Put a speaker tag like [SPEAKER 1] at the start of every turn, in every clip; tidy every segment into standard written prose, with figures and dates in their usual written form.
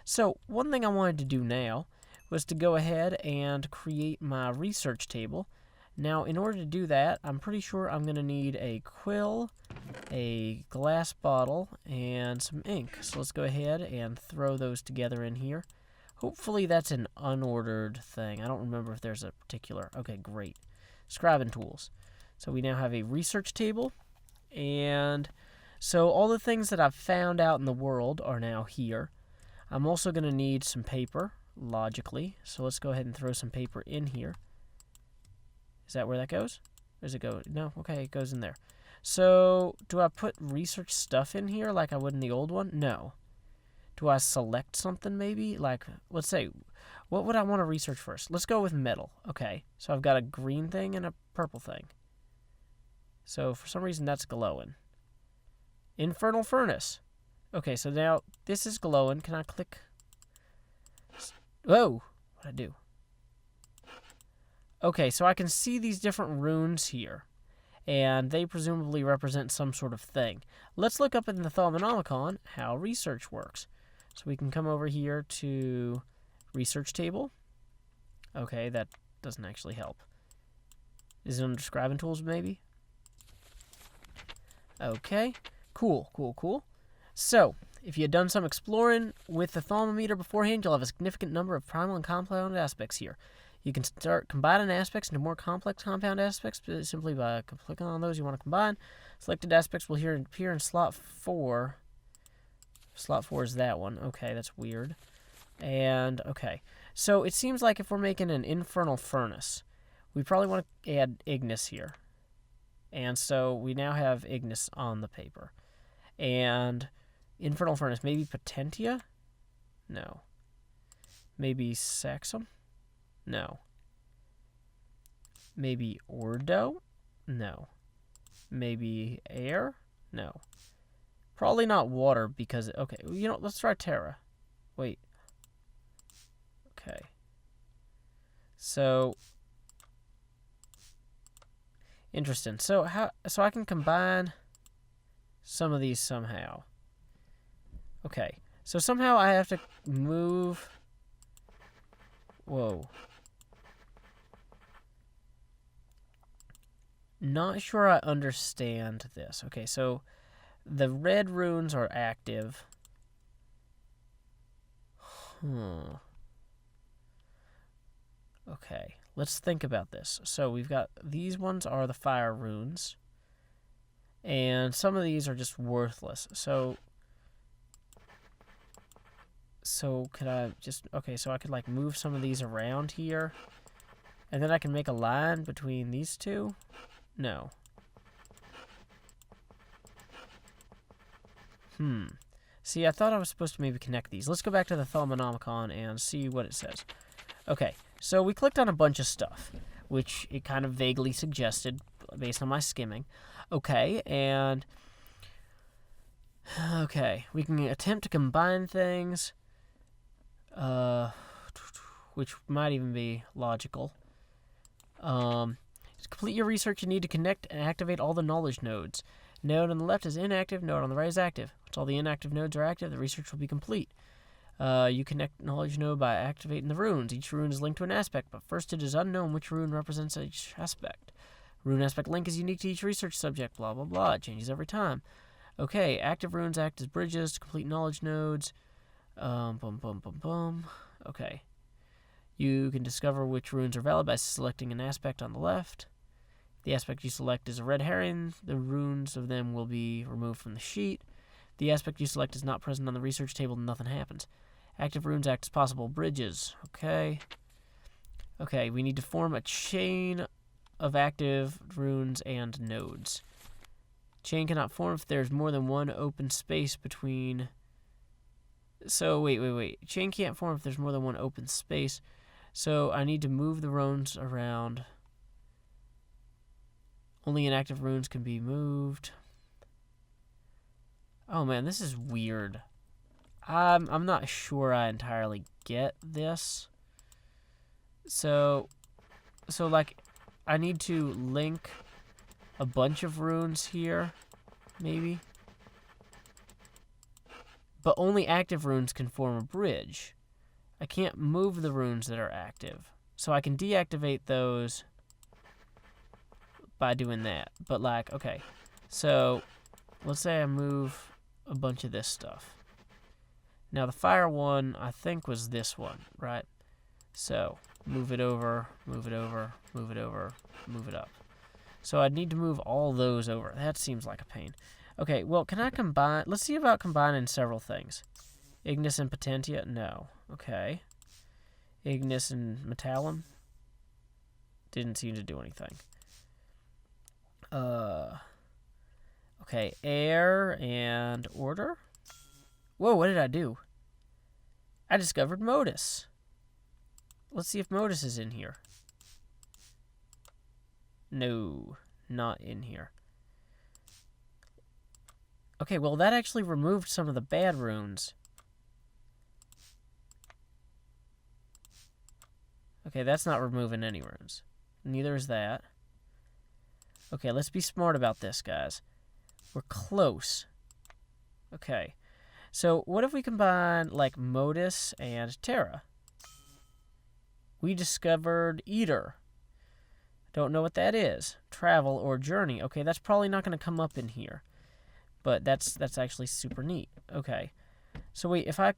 [SPEAKER 1] So one thing I wanted to do now was to go ahead and create my research table. Now, in order to do that, I'm pretty sure I'm going to need a quill, a glass bottle, and some ink. So let's go ahead and throw those together in here. Hopefully that's an unordered thing. I don't remember if there's a particular... Okay, great. Scribing tools. So we now have a research table. And so all the things that I've found out in the world are now here. I'm also going to need some paper, logically. So let's go ahead and throw some paper in here. Is that where that goes? Or does it go? No? Okay, it goes in there. So, do I put research stuff in here like I would in the old one? No. Do I select something maybe? Like, let's say, what would I want to research first? Let's go with metal. Okay, so I've got a green thing and a purple thing. So, for some reason, that's glowing. Infernal Furnace. Okay, so now this is glowing. Can I click? Whoa! What'd I do? Okay, so I can see these different runes here, and they presumably represent some sort of thing. Let's look up in the Thaumcraft how research works. So we can come over here to research table. Okay, that doesn't actually help. Is it under scribing tools, maybe? Okay, cool. So, if you had done some exploring with the thermometer beforehand, you'll have a significant number of primal and compound aspects here. You can start combining aspects into more complex compound aspects simply by clicking on those you want to combine. Selected aspects will appear in slot 4. Slot 4 is that one. Okay, that's weird. And, okay. So it seems like if we're making an Infernal Furnace, we probably want to add Ignis here. And so we now have Ignis on the paper. And Infernal Furnace, maybe Potentia? No. Maybe Saxum? No. Maybe Ordo? No. Maybe air? No. Probably not water because... Okay, you know, let's try Terra. Wait. Okay. So... Interesting. So I can combine some of these somehow. Okay. So somehow I have to move... Whoa. Not sure I understand this. Okay, so the red runes are active. Okay, let's think about this. So we've got these ones are the fire runes. And some of these are just worthless. So could I just... Okay, so I could like move some of these around here. And then I can make a line between these two? No. See, I thought I was supposed to maybe connect these. Let's go back to the Thaumcraft and see what it says. Okay, so we clicked on a bunch of stuff, which it kind of vaguely suggested based on my skimming. Okay, and... Okay, we can attempt to combine things, which might even be logical. To complete your research, you need to connect and activate all the knowledge nodes. Node on the left is inactive, node on the right is active. Once all the inactive nodes are active, the research will be complete. You connect knowledge node by activating the runes. Each rune is linked to an aspect, but first it is unknown which rune represents each aspect. Rune aspect link is unique to each research subject, blah blah blah. It changes every time. Okay, active runes act as bridges to complete knowledge nodes. Okay. You can discover which runes are valid by selecting an aspect on the left. If the aspect you select is a red herring, the runes of them will be removed from the sheet. If the aspect you select is not present on the research table, nothing happens. Active runes act as possible bridges. Okay. Okay, we need to form a chain of active runes and nodes. Chain cannot form if there's more than one open space between... So, wait. Chain can't form if there's more than one open space. So I need to move the runes around. Only inactive runes can be moved. Oh man, this is weird. I'm not sure I entirely get this. So like I need to link a bunch of runes here, maybe. but only active runes can form a bridge. I can't move the runes that are active. So I can deactivate those by doing that. But like, okay, so let's say I move a bunch of this stuff. Now the fire one, I think, was this one, right? So move it over, move it over, move it over, move it up. So I'd need to move all those over. That seems like a pain. Okay, well, can I combine? Let's see about combining several things. Ignis and Potentia? No. Okay. Ignis and Metallum? Didn't seem to do anything. Okay, air and order? Whoa, what did I do? I discovered Modus. Let's see if Modus is in here. No, not in here. Okay, well, that actually removed some of the bad runes. Okay, that's not removing any runes. Neither is that. Okay, let's be smart about this, guys. We're close. Okay. So, what if we combine, like, Modus and Terra? We discovered Eater. Don't know what that is. Travel or journey. Okay, that's probably not going to come up in here. But that's actually super neat. Okay. So, wait, if I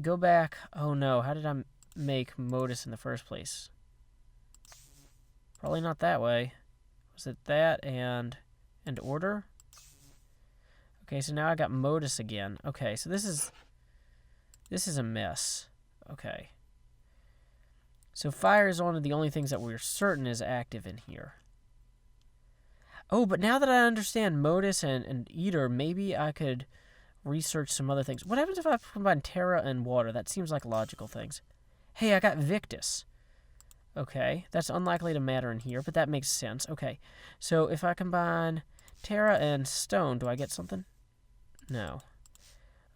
[SPEAKER 1] go back... Oh, no. How did I make Modus in the first place? Probably not that way. Was it that and order? Okay, so now I got Modus again. Okay, so this is a mess. Okay. So fire is one of the only things that we're certain is active in here. Oh, but now that I understand Modus and Eater, maybe I could research some other things. What happens if I combine Terra and water? That seems like logical things. Hey, I got Victus. Okay, that's unlikely to matter in here, but that makes sense. Okay, so if I combine Terra and stone, do I get something? No.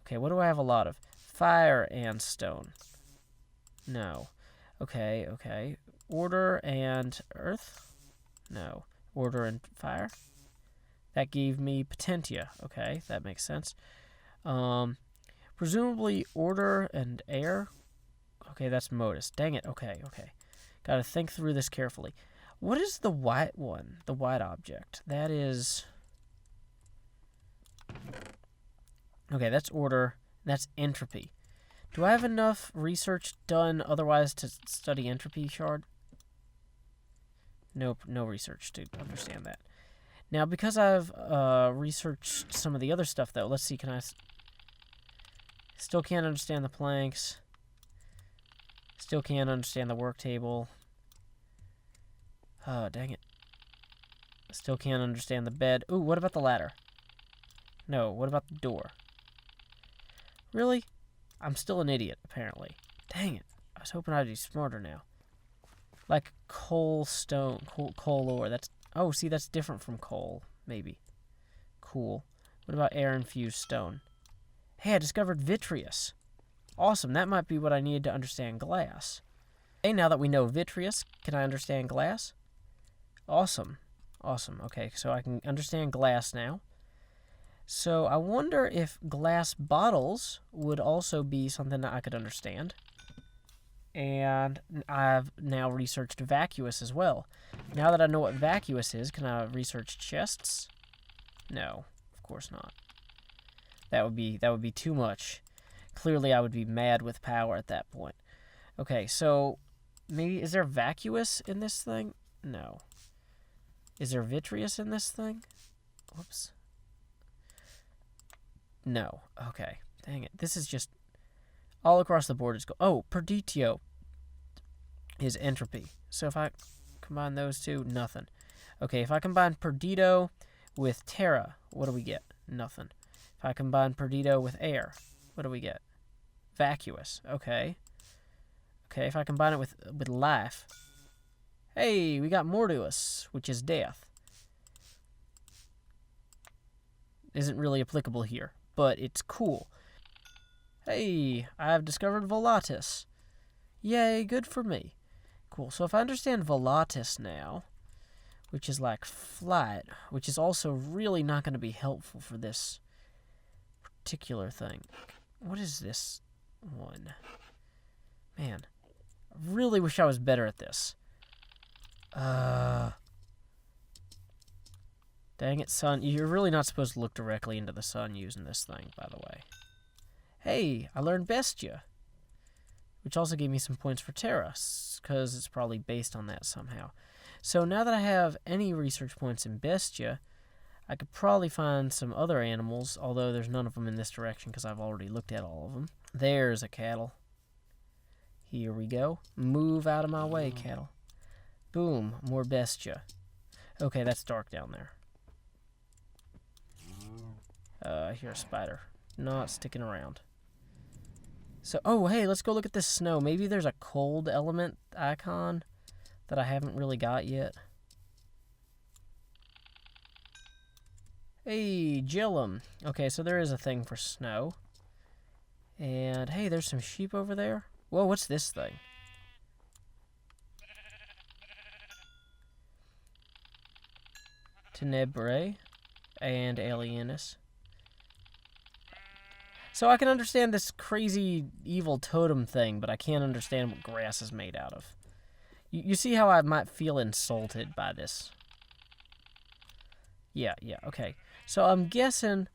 [SPEAKER 1] Okay, what do I have a lot of? Fire and stone. No. Okay, okay. Order and earth? No. Order and fire? That gave me Potentia. Okay, that makes sense. Presumably order and air? Okay, that's Modus. Dang it. Okay, okay. Gotta think through this carefully. What is the white one? The white object. That is... Okay, that's order. That's entropy. Do I have enough research done otherwise to study entropy shard? Nope, no research to understand that. Now, because I've researched some of the other stuff, though, let's see, can I... Still can't understand the planks. Still can't understand the work table. Oh, dang it. Still can't understand the bed. Ooh, what about the ladder? No, what about the door? Really? I'm still an idiot, apparently. Dang it. I was hoping I'd be smarter now. Like coal stone, coal ore. That's... Oh, see, that's different from coal, maybe. Cool. What about air-infused stone? Hey, I discovered Vitreous. Awesome, that might be what I needed to understand glass. Hey, now that we know Vitreous, can I understand glass? Awesome. Awesome, okay, so I can understand glass now. So I wonder if glass bottles would also be something that I could understand. And I've now researched vacuous as well. Now that I know what vacuous is, can I research chests? No, of course not. That would be too much. Clearly I would be mad with power at that point. Okay, so maybe is there vacuous in this thing? No. Is there vitreous in this thing? Whoops. No. Okay. Dang it. This is just all across the board is oh, Perditio is entropy. So if I combine those two, nothing. Okay, if I combine Perdito with Terra, what do we get? Nothing. If I combine Perdito with air, what do we get? Vacuous. Okay. Okay, if I combine it with life. Hey, we got Mortuus, which is death. Isn't really applicable here, but it's cool. Hey, I've discovered Volatus. Yay, good for me. Cool, so if I understand Volatus now, which is like flight, which is also really not going to be helpful for this particular thing. What is this one? Man, I really wish I was better at this. Dang it, sun. You're really not supposed to look directly into the sun using this thing, by the way. Hey, I learned Bestia, which also gave me some points for Terra, because it's probably based on that somehow. So now that I have any research points in Bestia, I could probably find some other animals, although there's none of them in this direction because I've already looked at all of them. There's a cattle. Here we go. Move out of my way, cattle. Boom, more Bestia. Okay, that's dark down there. I hear a spider. Not sticking around. So, oh, hey, let's go look at this snow. Maybe there's a cold element icon that I haven't really got yet. Hey, Gillum. Okay, so there is a thing for snow. And, hey, there's some sheep over there. Whoa, what's this thing? Tenebrae and Alienus. So I can understand this crazy evil totem thing, but I can't understand what grass is made out of. You see how I might feel insulted by this? Yeah, okay. So I'm guessing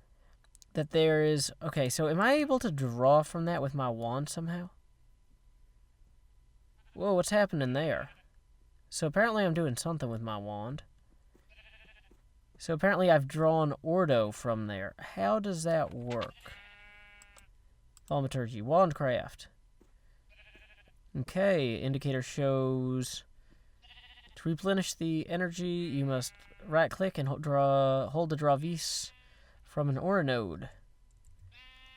[SPEAKER 1] that there is... Okay, so am I able to draw from that with my wand somehow? Whoa, what's happening there? So apparently I'm doing something with my wand. So apparently I've drawn Ordo from there. How does that work? Thaumaturgy, Wandcraft. Okay, indicator shows... To replenish the energy, you must right-click and hold to draw vis from an aura node.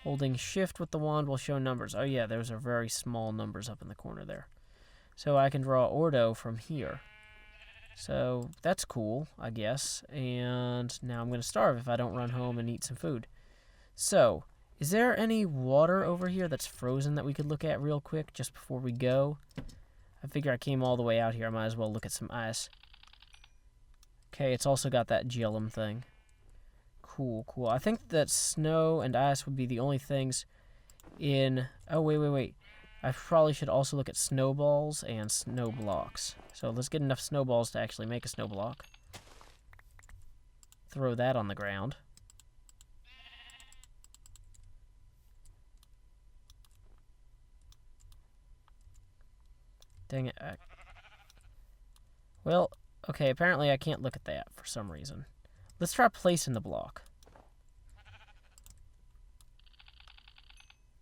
[SPEAKER 1] Holding shift with the wand will show numbers. Oh yeah, those are very small numbers up in the corner there. So I can draw Ordo from here. So that's cool, I guess. And now I'm going to starve if I don't run home and eat some food. So, is there any water over here that's frozen that we could look at real quick just before we go? I figure I came all the way out here. I might as well look at some ice. Okay, it's also got that Gillum thing. Cool. I think that snow and ice would be the only things in... Oh, wait. I probably should also look at snowballs and snow blocks. So let's get enough snowballs to actually make a snow block. Throw that on the ground. Dang it. Well, okay, apparently I can't look at that for some reason. Let's try placing the block.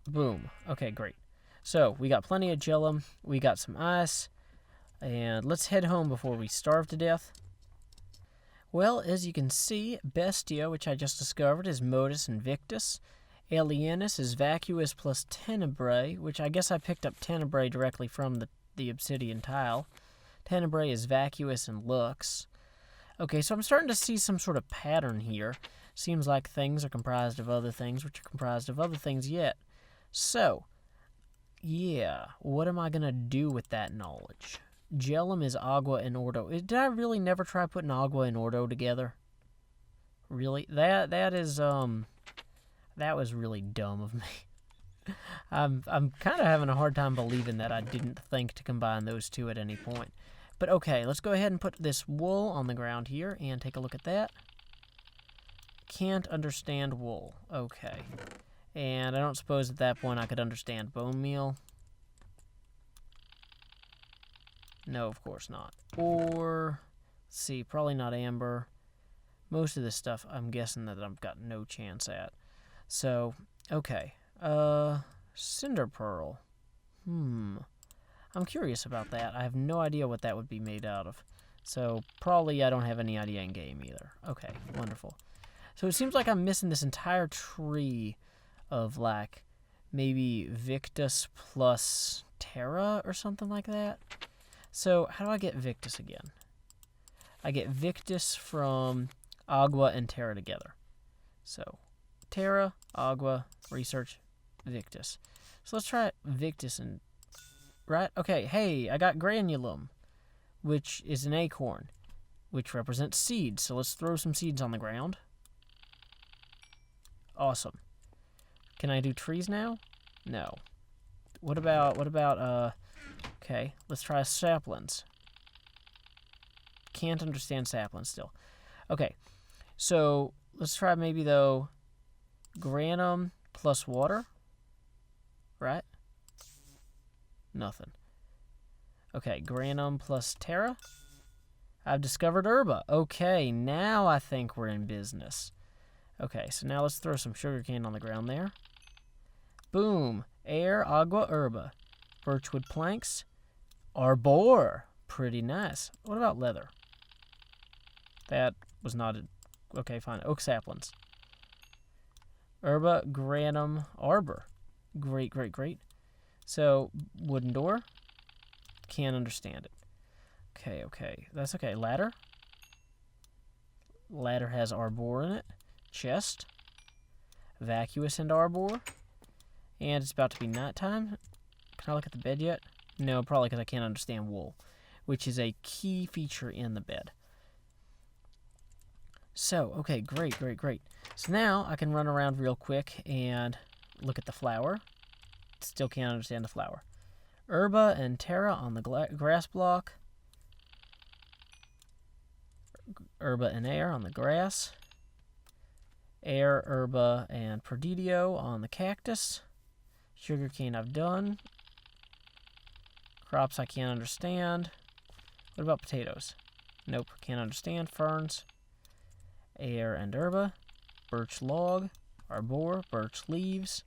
[SPEAKER 1] Boom. Okay, great. So, we got plenty of Gillum, we got some ice, and let's head home before we starve to death. Well, as you can see, Bestia, which I just discovered, is Modus Invictus. Alienus is Vacuous plus Tenebrae, which I guess I picked up Tenebrae directly from the obsidian tile. Tenebrae is Vacuous and Lux. Okay, so I'm starting to see some sort of pattern here. Seems like things are comprised of other things, which are comprised of other things yet. So, yeah, what am I going to do with that knowledge? Gellum is Agua and Ordo. Did I really never try putting Agua and Ordo together? Really? That was really dumb of me. I'm kind of having a hard time believing that I didn't think to combine those two at any point. But okay, let's go ahead and put this wool on the ground here and take a look at that. Can't understand wool. Okay. And I don't suppose at that point I could understand bone meal. No, of course not. Or, let's see, probably not amber. Most of this stuff I'm guessing that I've got no chance at. So, okay. Cinder pearl. I'm curious about that. I have no idea what that would be made out of. So, probably I don't have any idea in game either. Okay, wonderful. So it seems like I'm missing this entire tree of, like, maybe Victus plus Terra or something like that. So, how do I get Victus again? I get Victus from Agua and Terra together. So, Terra, Agua, Research, Victus. So let's try Victus and... Right? Okay, hey, I got Granulum, which is an acorn, which represents seeds. So let's throw some seeds on the ground. Awesome. Can I do trees now? No. What about, okay, let's try saplings. Can't understand saplings still. Okay, so let's try maybe, though, granum plus water, right? Nothing. Okay, granum plus terra. I've discovered herba. Okay, now I think we're in business. Okay, so now let's throw some sugarcane on the ground there. Boom. Air, agua, herba. Birchwood planks. Arbor. Pretty nice. What about leather? That was not a... Okay, fine. Oak saplings. Herba, granum, arbor. Great, great, great. So, wooden door. Can't understand it. Okay, okay. That's okay. Ladder. Ladder has arbor in it. Chest. Vacuous and arbor. And it's about to be nighttime. Can I look at the bed yet? No, probably because I can't understand wool, which is a key feature in the bed. So, okay, great, great, great. So now I can run around real quick and look at the flower. Still can't understand the flower. Herba and terra on the grass block. Herba and air on the grass. Air, herba, and perdidio on the cactus. Sugarcane I've done. Crops I can't understand. What about potatoes? Nope, can't understand. Ferns. Air and herba. Birch log. Arbor. Birch leaves.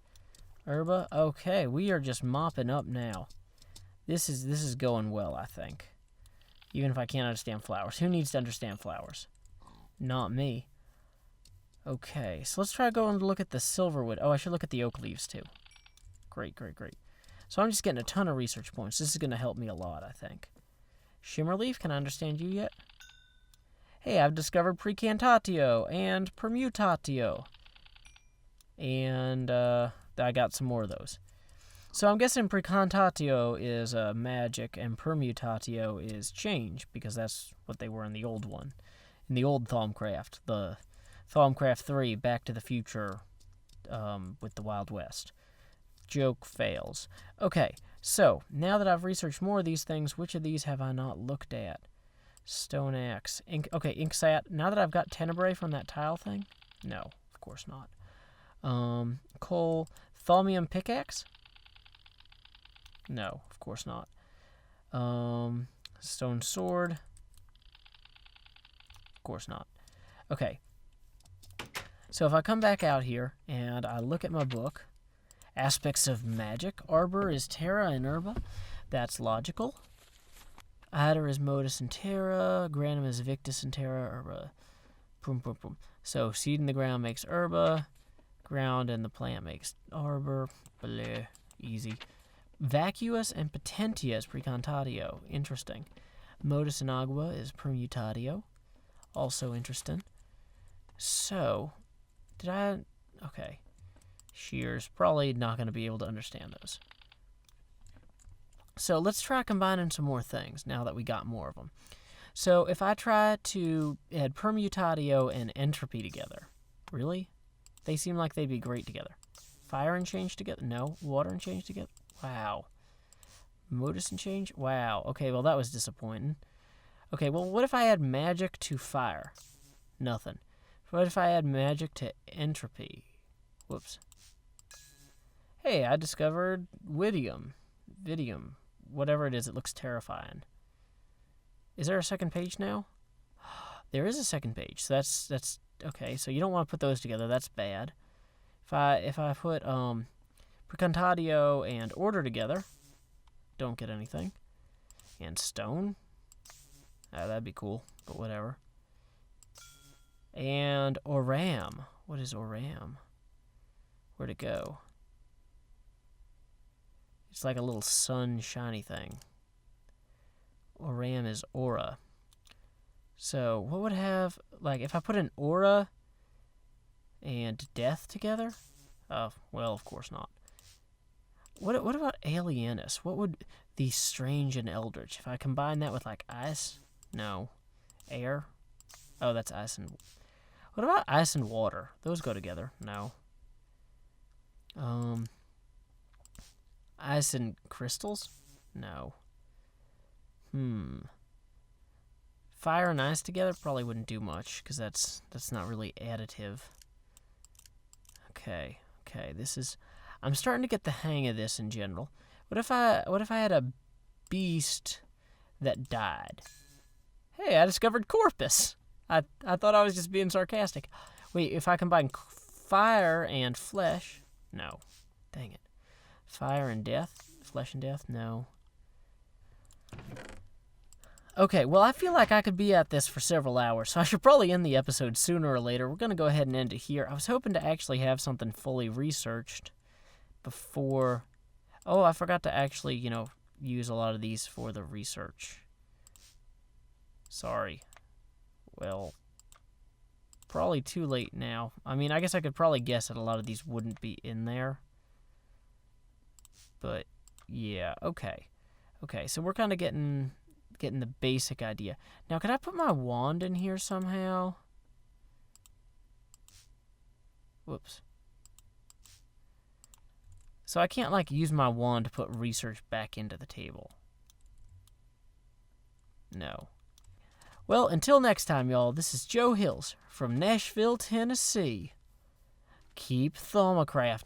[SPEAKER 1] Herba. Okay, we are just mopping up now. This is going well, I think. Even if I can't understand flowers. Who needs to understand flowers? Not me. Okay, so let's try going to look at the silverwood. Oh, I should look at the oak leaves, too. Great, great, great. So I'm just getting a ton of research points. This is going to help me a lot, I think. Shimmerleaf, can I understand you yet? Hey, I've discovered precantatio and permutatio. And I got some more of those. So I'm guessing precantatio is magic and permutatio is change, because that's what they were in the old one. In the old Thaumcraft, the Thaumcraft 3, Back to the Future with the Wild West. Joke fails. Okay, so now that I've researched more of these things, which of these have I not looked at? Stone axe. Okay, inksat. Now that I've got tenebrae from that tile thing? No, of course not. Coal. Thaumium pickaxe? No, of course not. Stone sword? Of course not. Okay. So if I come back out here and I look at my book, aspects of magic, arbor is terra and herba. That's logical. Adder is modus and terra. Granum is victus and terra. Herba. Boom, boom, boom. So seed in the ground makes herba. Ground in the plant makes arbor. Bleh. Easy. Vacuous and potentia is precantatio. Interesting. Modus and agua is permutatio. Also interesting. So, did I... Okay. Shears. Probably not going to be able to understand those. So let's try combining some more things now that we got more of them. So if I try to add permutatio and entropy together, really? They seem like they'd be great together. Fire and change together? No. Water and change together? Wow. Modus and change? Wow. Okay, well that was disappointing. Okay, well what if I add magic to fire? Nothing. What if I add magic to entropy? Whoops. Hey, I discovered Vidium. Whatever it is, it looks terrifying. Is there a second page now? There is a second page. So that's okay. So you don't want to put those together. That's bad. If I put precantatio and order together, don't get anything. And stone. That'd be cool, but whatever. And oram. What is oram? Where'd it go? It's like a little sun shiny thing. Oram is aura. So what would have, like, if I put an aura and death together? Well, of course not. What about alienus? What would the strange and eldritch? If I combine that with, like, ice? No. Air? Oh, that's ice and... What about ice and water? Those go together. No. Ice and crystals? No. Fire and ice together probably wouldn't do much, because that's not really additive. Okay, this is... I'm starting to get the hang of this in general. What if I had a beast that died? Hey, I discovered corpus. I thought I was just being sarcastic. Wait, if I combine fire and flesh... No. Dang it. Fire and death? Flesh and death? No. Okay, well, I feel like I could be at this for several hours, so I should probably end the episode sooner or later. We're going to go ahead and end it here. I was hoping to actually have something fully researched before... Oh, I forgot to actually, use a lot of these for the research. Sorry. Well, probably too late now. I mean, I guess I could probably guess that a lot of these wouldn't be in there. But, yeah, okay. Okay, so we're kind of getting the basic idea. Now, could I put my wand in here somehow? Whoops. So I can't, use my wand to put research back into the table. No. Well, until next time, y'all, this is Joe Hills from Nashville, Tennessee. Keep Thaumcrafting.